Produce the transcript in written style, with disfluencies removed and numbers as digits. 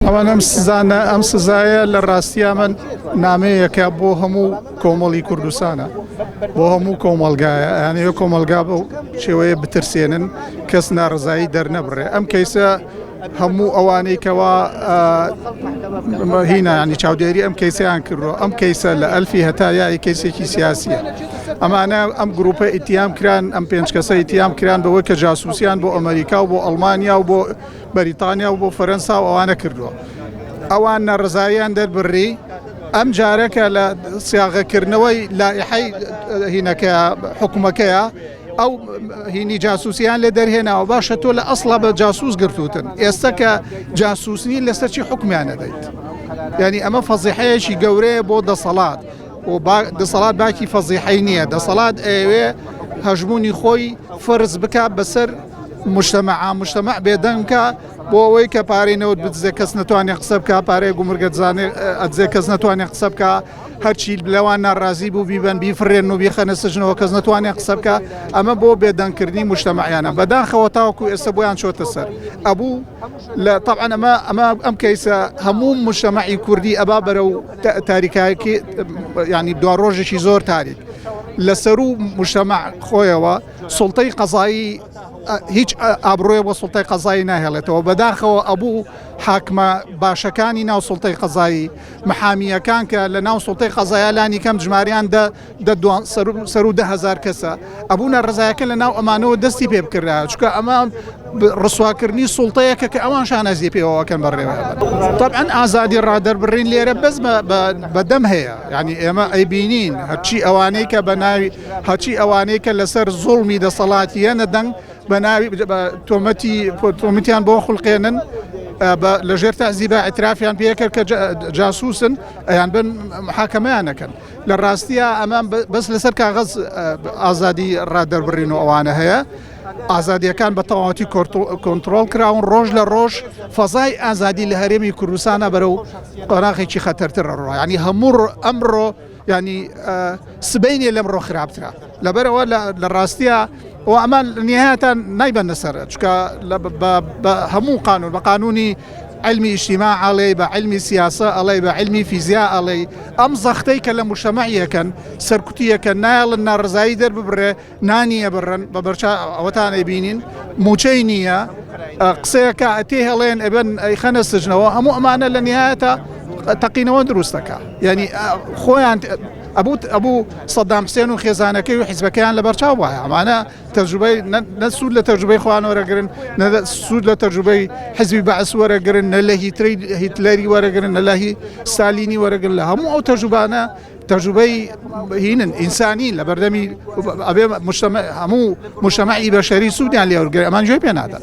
ئەوە ئەم سزایە لە ڕاستیە من نامەیەکە بۆ هەموو کۆمەڵی کوردستانە بۆ هەموو کۆمەلگایە یانەیە کۆمەلگا بە شێوەیە بترسێنن کەس ناڕزایی دەرنەبڕێ ئەم کەیسە هەموو ئەوانەی کەوا هینە ینی چاودێری ئەم کەیسیان کردەوە ئەم کەیسە لە ئەلفی هەتا یای کەیسێکی سیاسیە ئەمانە ئەم گروپە ئیتیام کران ئەم پێنج کەسە ئیتیام کران بەوەی کە جاسووسیان بۆ ئەمریکا و بۆ ئەڵمانیا و بۆ بەریتانیا و بۆ فەرەنسا و ئەوانە کردووە ئەوان نەڕزاییان دەربڕی ئەم جارەکە لە سیاغەکردنەوەی لائحەی هینەکە حکومەکەیە ئەو هینی جاسووسیان لێ دەرهێناوە باشە تۆ لە ئەسڵا بە جاسووس گرتوتن ئێستا کە جاسووسنی لەسەرچی حکمیانە دەیت یعنی ئەمە فەزیحەیەکی گەورەیە بۆ دەسەڵات و دەسەڵات باکی فەزیحەی نییە دەسەڵات ئەوێ هەژمونی خۆی فەرز بکە بەسەر مجتەمع بێدەنگکە بۆ ئەوەی کە پارەی نەوت بدزێ کەس نەتوانێت قسە بکە پارەی گومرگە دزانێ ئەدزێ کەس نەتوانێت قسە بکە هەرچی لەوان ناڕازی بوو بیبەن بیفرێن و بیخەنە سژنەوە کەس نەتوانێت قسە بکە ئەمە بۆ بێدەنگکردنی مجتەمعیانە بەداخەوە تاوەکو ئێستا بۆیان چۆتە سەر ئەبوو لە طبعاً ئەمە ئەم کەیسە هەموو مجتەمعی کوردی ئەبا بەرە و تاریکایەکی ینی دوا ڕۆژێکی زۆر تاریک لەسەر و مجتەمع خۆیەوە سوڵتەی قەزایی هیچ ئابڕۆیە بۆ سوڵتەی قەزایی ناهێڵێتەوە بەداخەوە ئەبوو حاکمە باشەکانی ناو سوڵتەی قەزایی محامیەکان کە لە ناو سوڵتەی قەزایە لانی کەم ژماریان سەر و 10,000 کەسە ئەبوو نەڕزایەکە لە ناو ئەمانەوە دەستی پێ بکردرا چکە ئەمە ڕسواکردنی سوڵتەیەکە کە ئەوان شانەزیە پێوەکەن بەڕێوە طبعاً ئازادی ڕادەربڕین لێرە بەس بەدەم هەیە ینی ئێمە ئەیبینین هەرچی ئەوانەی کە بە ناوی هەرچی ئەوانەی کە لەسەر زوڵمی دەسەڵاتیەنە دەنگ بە ناوی تۆمەتیان بۆ خوڵقێنن لەژێر تەعزیبە ئەترافیان پێکرد کە جاسووسن ئەیان بن محاکەمەیانەکەن لە ڕاستیە ئەمان بەس لەسەر کاغەز ئازادی ڕادەربڕین و ئەوانە هەیە ئازادیەکان بە تەواوەتی کۆنتترۆل کراون ڕۆژ لە ڕۆژ فەزای ئازادی لە هەرێمی کوردستانە بەرە و قۆناغێکی خەتەرترە ڕۆ ینی هەموو ئەمڕۆ ینی سبەینێ لەمڕۆ خراپترا لەبەرەوە لە ڕاستیە و ئەمان نهایەتان نایبەنە سەر چکە بە هەموو قانون بە قانونی علمی اجتماع ئەڵێ بە علمی سیاسە ئەڵێ بە علمی فیزیا ئەڵێ ئەم زەختەی کە لە مجتەمعیەکەن سەرکوتیەکە نایڵن ناڕزایی دەرببڕێ نانیە بڕن بە بەرچا ئەوەتانە بینین موچەی نییە قسەیەکە ئەتێ هەڵێن ئەبن ئەیخەنە سژنەوە هەموو ئەمانە لە نهایەتە تەقینەوە دروستەکە یعنی خۆیان ئەبوو سەدام حوسێن و خێزانەکەی و حیزبەکەیان لە بەرچاو وایە ئەمانە تەجروبەی نەسوود لە تەجروبەی خۆیان وەرەگرن سوود لە تەجروبەی حیزبی بەعس وەرەگرن نە لە هیتلەری وەرەگرن نە لە ستالینی وەرەگرن لە هەموو ئەو تەجروبانە تەجروبەی هینن ئینسانی لە بەردەمی ئەبێ هەموو مجتەمعی بەشەری سوودیان لێوەرگرن ئەمان گوێی پێ نادەن